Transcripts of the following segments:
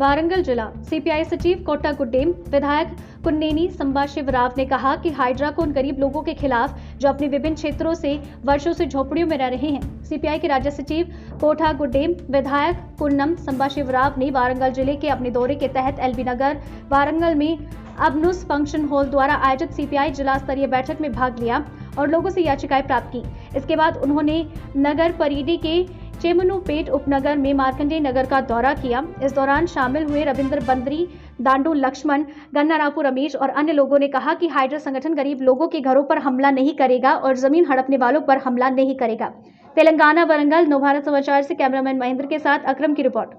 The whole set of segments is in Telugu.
वारंगल जिला सीपीआई सचिव कोटा गुड्डेम विधायक कुन्नेनी संबा शिवराव ने कहा कि हाइड्रा को उन गरीब लोगों के खिलाफ जो अपने विभिन्न क्षेत्रों से वर्षों से झोपड़ियों में रह रहे हैं। सीपीआई के राज्य सचिव कोटा गुड्डेम विधायक कुन्नम संबा शिवराव ने वारंगल जिले के अपने दौरे के तहत एलबी नगर वारंगल में अबनुस फंक्शन हॉल द्वारा आयोजित सीपीआई जिला स्तरीय बैठक में भाग लिया और लोगों से याचिकाएं प्राप्त की। इसके बाद उन्होंने नगर परिधि के चेमनुपेट उपनगर में मार्कंडेय नगर का दौरा किया। इस दौरान शामिल हुए रविंद्र बंदरी, दांडू लक्ष्मण, गन्नारापू रमेश और अन्य लोगों ने कहा कि हाइड्रा संगठन गरीब लोगों के घरों पर हमला नहीं करेगा और जमीन हड़पने वालों पर हमला नहीं करेगा। तेलंगाना वरंगल नवभारत समाचार से कैमरामैन महेंद्र के साथ अकरम की रिपोर्ट।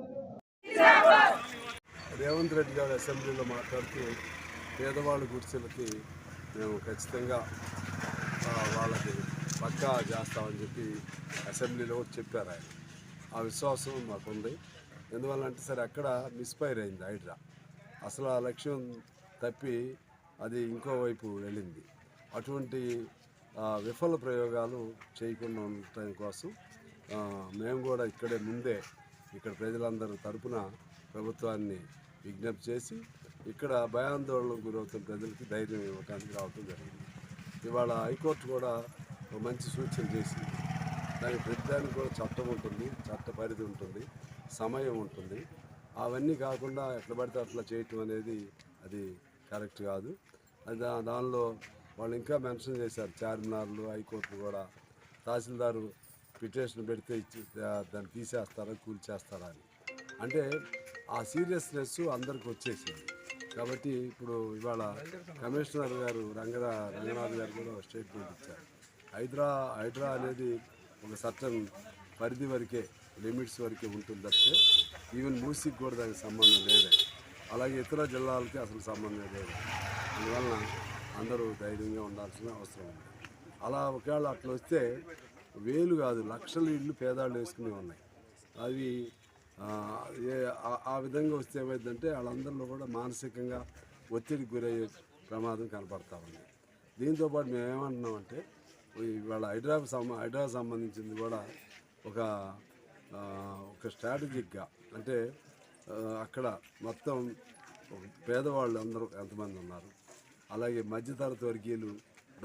రేవంత్ రెడ్డి గారు అసెంబ్లీలో మాట్లాడుతూ పేదవాళ్ళ గుడిసెలకి మేము ఖచ్చితంగా వాళ్ళకి పక్కా చేస్తామని చెప్పి అసెంబ్లీలో చెప్పారు. ఆయన ఆ విశ్వాసం మాకుంది. ఎందువల్లంటే సరే అక్కడ మిస్ఫైర్ అయింది హైడ్రా. అసలు ఆ లక్ష్యం తప్పి అది ఇంకోవైపు వెళ్ళింది. అటువంటి విఫల ప్రయోగాలు చేయకుండా ఉండటం కోసం మేము కూడా ఇక్కడే ముందే ఇక్కడ ప్రజలందరూ తరపున ప్రభుత్వాన్ని విజ్ఞప్తి చేసి ఇక్కడ భయాందోళనకు గురవుతున్న ప్రజలకి ధైర్యం ఇవ్వడానికి రావడం జరిగింది. ఇవాళ హైకోర్టు కూడా ఒక మంచి సూచన చేసింది. దానికి ప్రతిదానికి కూడా చట్టం ఉంటుంది, చట్ట పరిధి ఉంటుంది, సమయం ఉంటుంది. అవన్నీ కాకుండా ఎట్లా పడితే అట్లా చేయటం అనేది అది కరెక్ట్ కాదు. అది దానిలో వాళ్ళు ఇంకా మెన్షన్ చేశారు, చార్మినార్లు హైకోర్టు కూడా తహసీల్దారు పిటిషన్ పెడితే దాన్ని తీసేస్తారా కూల్చేస్తారా అని. అంటే ఆ సీరియస్నెస్ అందరికి వచ్చేసింది. కాబట్టి ఇప్పుడు ఇవాళ కమిషనర్ గారు రంగనాథ్ గారు కూడా స్టేట్మెంట్ ఇచ్చారు. హైడ్రా అనేది ఒక సర్టన్ పరిధి వరకే, లిమిట్స్ వరకే ఉంటుంది తప్పితే ఈవెన్ మూసీకి కూడా దానికి సంబంధం లేదే. అలాగే ఇతర జిల్లాలకి అసలు సంబంధం లేదు. అందువలన అందరూ ధైర్యంగా ఉండాల్సిన అవసరం ఉంది. అలా ఒకవేళ అట్లా వస్తే వేలు కాదు లక్షల ఇళ్ళు పేదాళ్ళు వేసుకుని ఉన్నాయి. అవి ఆ విధంగా వస్తే ఏమైందంటే వాళ్ళందరిలో కూడా మానసికంగా ఒత్తిడికి గురయ్యే ప్రమాదం కనపడతా ఉంది. దీంతోపాటు మేము ఏమంటున్నామంటే ఇవాళ హైడ్రా సంబంధించింది కూడా ఒక స్ట్రాటజిక్గా అంటే అక్కడ మొత్తం పేదవాళ్ళు అందరూ ఎంతమంది ఉన్నారు, అలాగే మధ్యతరగతి వర్గీయులు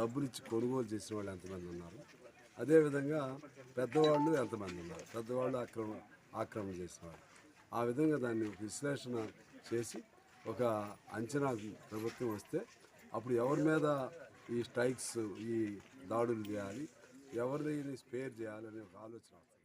డబ్బులిచ్చి కొనుగోలు చేసిన వాళ్ళు ఎంతమంది ఉన్నారు, అదేవిధంగా పెద్దవాళ్ళు ఎంతమంది ఉన్నారు, పెద్దవాళ్ళు ఆక్రమణ చేసిన వాళ్ళు. ఆ విధంగా దాన్ని విశ్లేషణ చేసి ఒక అంచనా ప్రభుత్వం వస్తే అప్పుడు ఎవరి మీద ఈ స్ట్రైక్స్, ఈ దాడులు చేయాలి, ఎవరిని స్పేర్ చేయాలి అనే ఒక ఆలోచన వస్తుంది.